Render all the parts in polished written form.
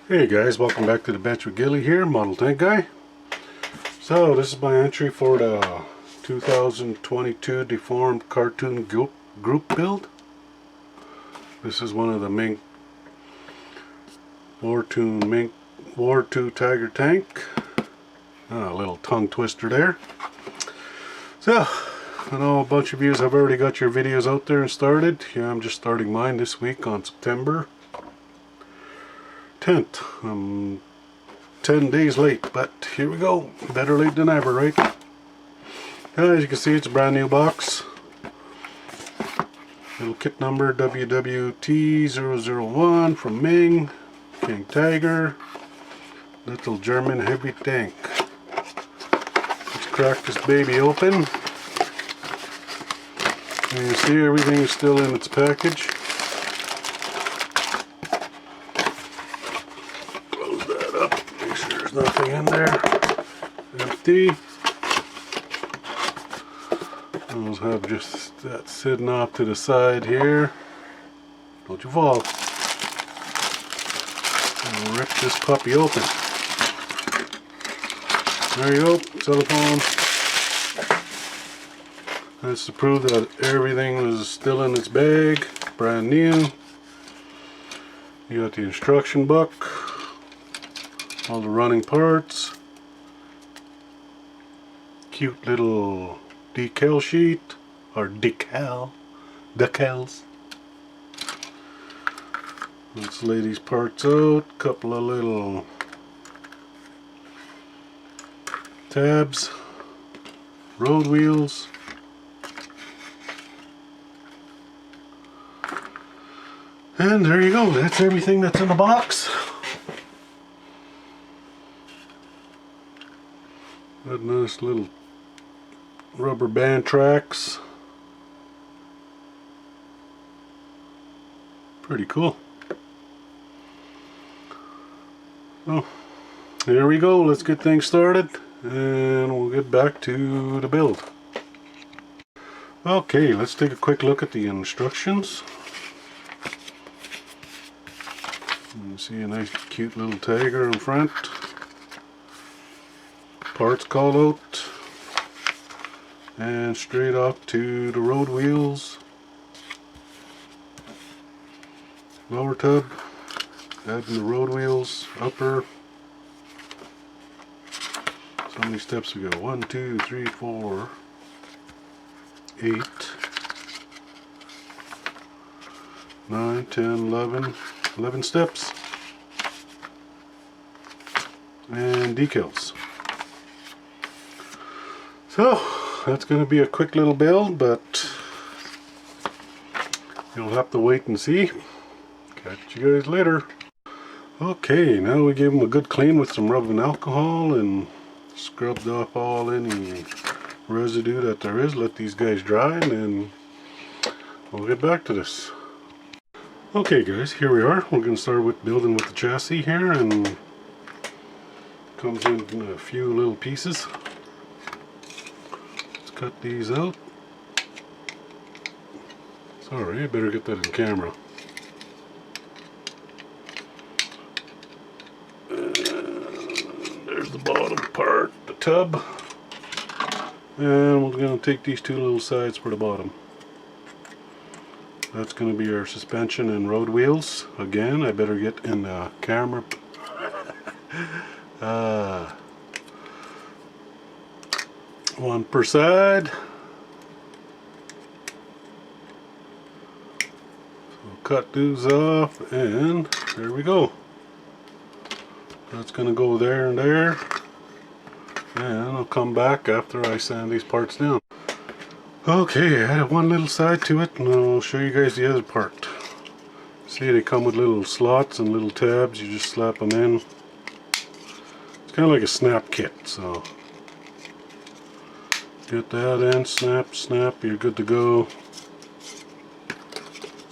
Hey guys, welcome back to the Bench with Gilly here, Model Tank Guy. So this is my entry for the 2022 deformed cartoon group build. This is one of the Meng War 2 Tiger tank. A little tongue twister there. So I know a bunch of you have already got your videos out there and started. Yeah, I'm just starting mine this week on September 10th. I'm 10 days late, but here we go. Better late than ever, right? As you can see, it's a brand new box. Little kit number WWT001 from Meng. King Tiger. Little German heavy tank. Let's crack this baby open. And you see everything is still in its package. Close that up. Make sure there's nothing in there. Empty. I'll have just that sitting off to the side here. Don't you fall. I'll rip this puppy open. There you go, cellophane. That's to prove that everything is still in its bag, brand new. You got the instruction book, all the running parts, cute little decal sheet, or decals. Let's lay these parts out, couple of little tabs, road wheels, and there you go. That's everything that's in the box. Got nice little rubber band tracks. Pretty cool. So here we go. Let's get things started and we'll get back to the build. Okay, let's take a quick look at the instructions. You see a nice cute little tiger in front. Parts call out. And straight off to the road wheels. Lower tub. Adding the road wheels. Upper. So many steps we go? 1, 2, 3, 4, 8, 9, 10, 11. 11 steps. And decals. So that's going to be a quick little build, but you'll have to wait and see. Catch you guys later. Okay, now we give them a good clean with some rubbing alcohol and scrubbed off all any residue that there is. Let these guys dry and then we'll get back to this. Okay guys, here we are. We're going to start with building with the chassis here, and it comes in a few little pieces. Cut these out. Sorry, I better get that in camera. And there's the bottom part, the tub. And we're going to take these two little sides for the bottom. That's going to be our suspension and road wheels. Again, I better get in the camera. One per side. So cut these off and there we go. That's going to go there and there. And I'll come back after I sand these parts down. Okay, I added one little side to it and I'll show you guys the other part. See, they come with little slots and little tabs. You just slap them in. It's kind of like a snap kit, so get that in, snap, snap, you're good to go.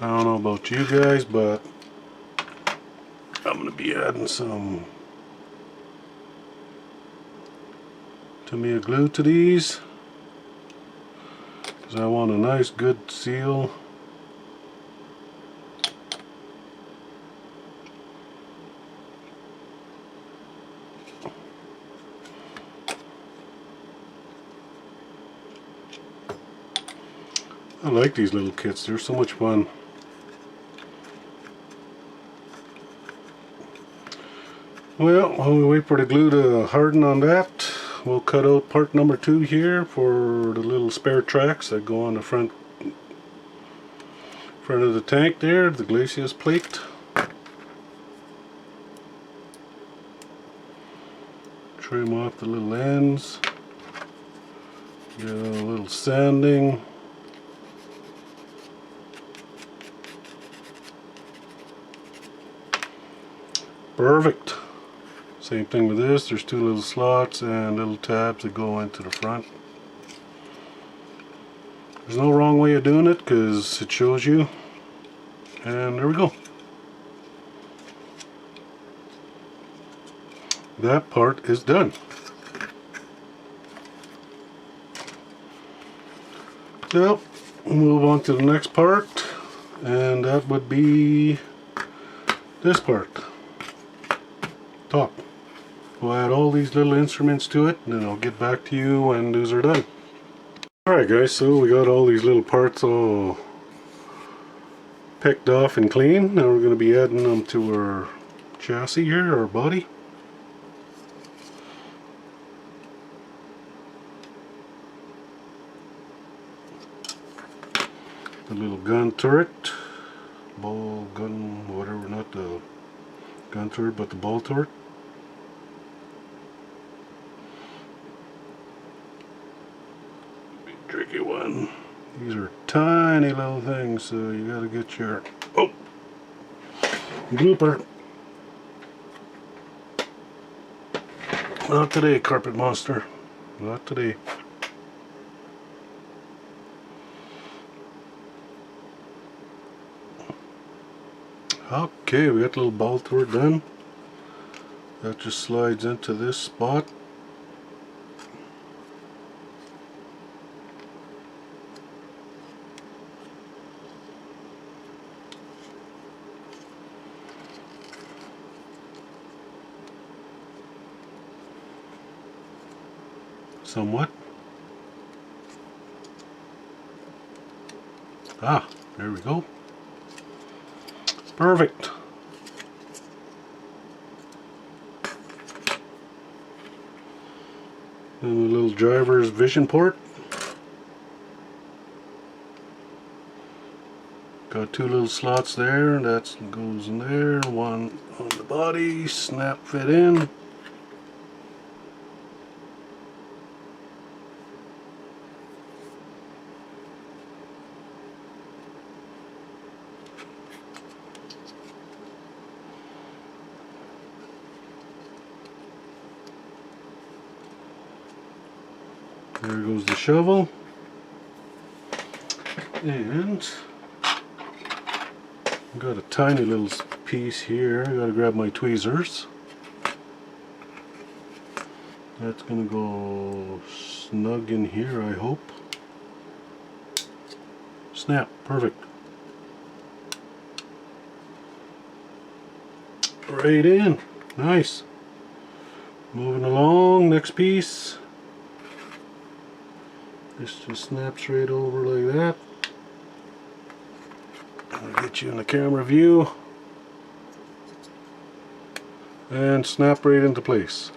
I don't know about you guys, but I'm going to be adding some Tamiya glue to these because I want a nice good seal. I like these little kits, they're so much fun. Well, while we wait for the glue to harden on that, we'll cut out part number 2 here for the little spare tracks that go on the front of the tank there, the glacis plate. Trim off the little ends. Get a little sanding. Perfect. Same thing with this. There's 2 little slots and little tabs that go into the front. There's no wrong way of doing it because it shows you. And there we go. That part is done. So, we'll move on to the next part, and that would be this part. Top. We'll add all these little instruments to it, and then I'll get back to you when those are done. Alright guys, so we got all these little parts all picked off and clean. Now we're going to be adding them to our chassis here, our body. The little gun turret, ball gun, whatever, not the gun turret but the ball turret. Tricky one. These are tiny little things, so you gotta get your blooper. Not today, carpet monster. Not today. Okay, we got the little ball turret done. That just slides into this spot. Somewhat. Ah, there we go. Perfect. And the little driver's vision port. Got 2 little slots there. That goes in there. One on the body. Snap fit in. There goes the shovel, and I've got a tiny little piece here. I gotta grab my tweezers. That's gonna go snug in here, I hope. Snap, perfect. Right in, nice. Moving along, next piece. This just snaps right over like that. I'll get you in the camera view. And snap right into place.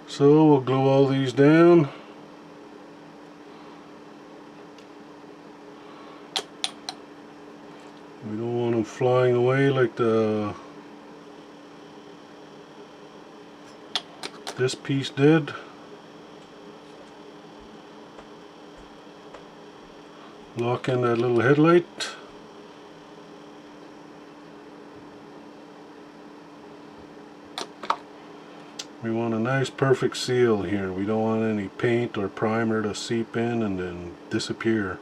So we'll glue all these down. We don't want them flying away like this piece did. Lock in that little headlight. We want a nice perfect seal here. We don't want any paint or primer to seep in and then disappear.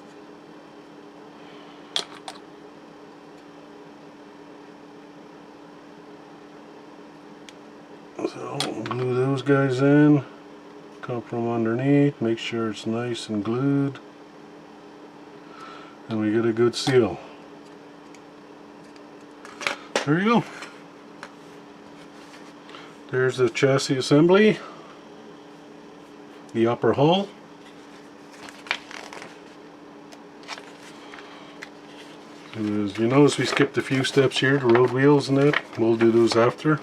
So glue those guys in. Come from underneath. Make sure it's nice and glued. And we get a good seal. There you go. There's the chassis assembly, the upper hull. is, you notice we skipped a few steps here, the road wheels and that. We'll do those after.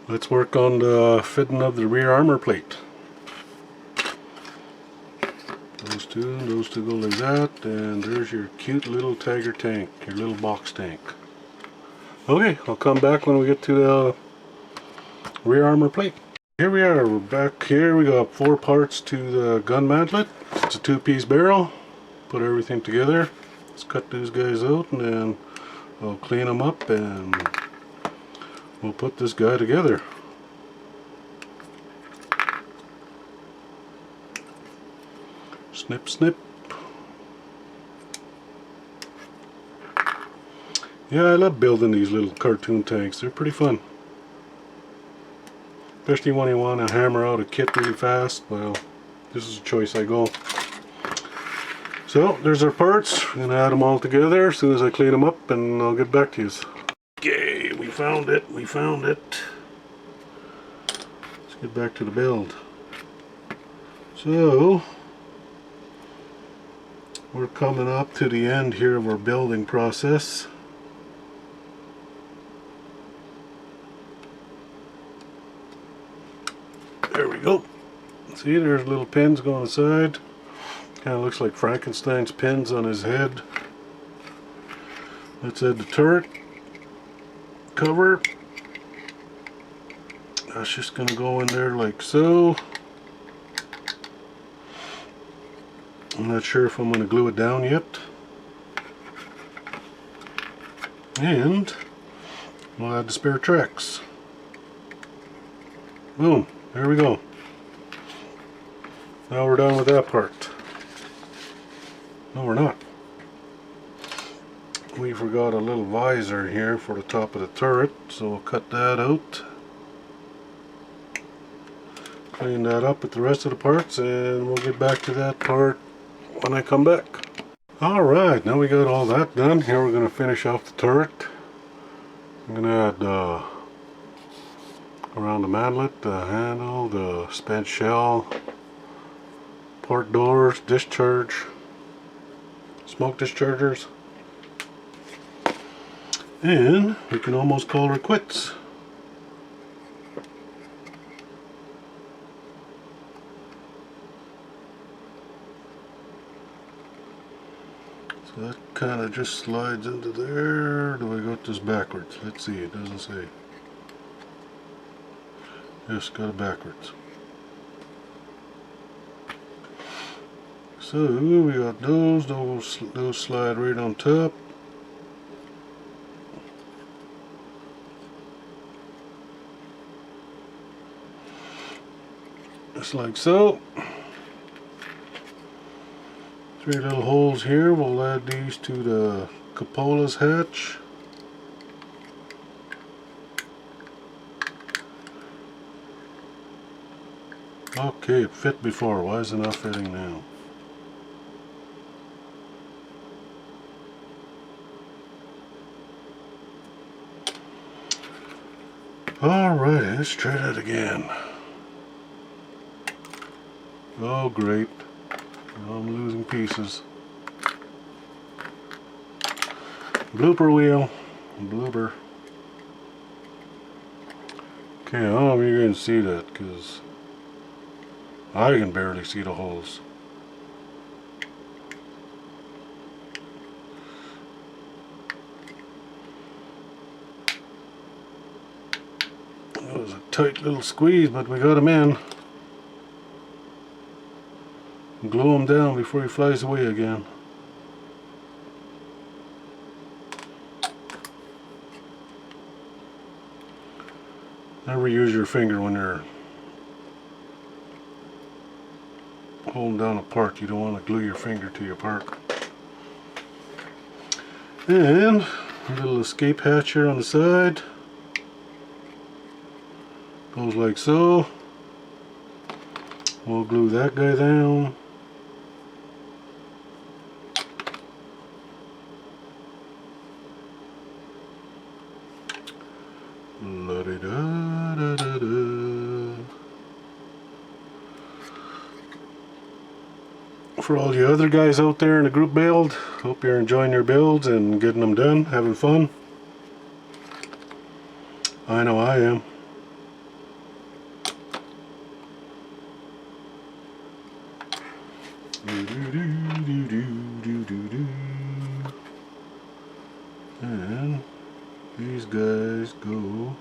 Let's work on the fitting of the rear armor plate. Those two go like that, and there's your cute little tiger tank, your little box tank. Okay, I'll come back when we get to the rear armor plate. Here we are, we're back here. We got 4 parts to the gun mantlet. It's a 2-piece barrel. Put everything together. Let's cut these guys out and then I'll clean them up and we'll put this guy together. Snip, snip. Yeah, I love building these little cartoon tanks. They're pretty fun. Especially when you want to hammer out a kit really fast. Well, this is a choice I go. So, there's our parts. I'm going to add them all together as soon as I clean them up and I'll get back to you. Okay, we found it. We found it. Let's get back to the build. So, we're coming up to the end here of our building process. There we go. See, there's little pins going aside. Kind of looks like Frankenstein's pins on his head. Let's add the turret cover. That's just going to go in there like so. I'm not sure if I'm going to glue it down yet. And we'll add the spare tracks. Boom. There we go. Now we're done with that part. No, we're not. We forgot a little visor here for the top of the turret, so we'll cut that out. Clean that up with the rest of the parts, and we'll get back to that part when I come back. Alright, now we got all that done. Here we're going to finish off the turret. I'm going to add around the mantlet, the handle, the spent shell, port doors, discharge, smoke dischargers, and we can almost call her quits. So that kind of just slides into there. Do I got this backwards? Let's see, it doesn't say. Just got it backwards. So we got those slide right on top. Just like so. 3 little holes here. We'll add these to the cupola's hatch. Okay, it fit before. Why is it not fitting now? Alright, let's try that again. Oh great. Now I'm losing pieces. Blooper wheel. Blooper. Okay, I don't know if you're going to see that because I can barely see the holes. It was a tight little squeeze, but we got him in. Glue him down before he flies away again. Never use your finger when you're holding down a part. You don't want to glue your finger to your part. And a little escape hatch here on the side. Goes like so. We'll glue that guy down. La-di-da-da-da-da. For all you other guys out there in the group build, hope you're enjoying your builds and getting them done, having fun. I know I am. And these guys go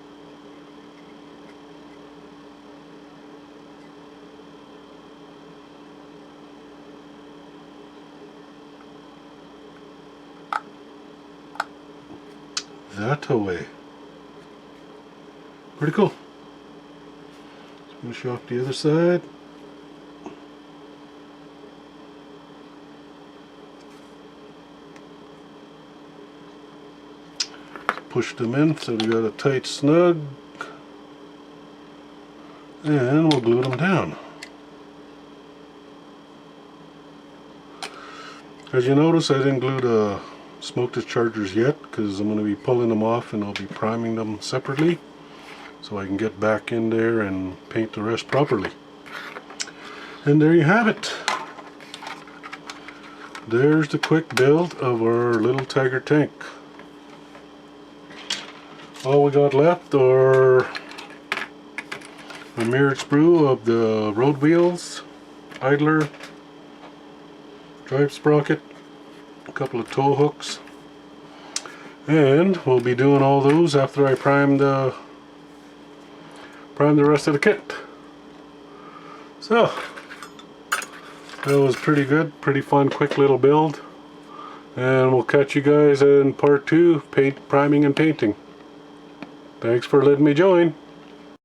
that away. Pretty cool. Finish off the other side. Push them in so we got a tight snug, and we'll glue them down. As you notice, I didn't glue the smoke dischargers yet because I'm going to be pulling them off and I'll be priming them separately so I can get back in there and paint the rest properly. And there you have it. There's the quick build of our little Tiger tank. All we got left are a mirrored sprue of the road wheels, idler, drive sprocket, a couple of tow hooks, and we'll be doing all those after I prime the rest of the kit. So that was pretty good, pretty fun, quick little build, and we'll catch you guys in part 2, priming and painting. Thanks for letting me join.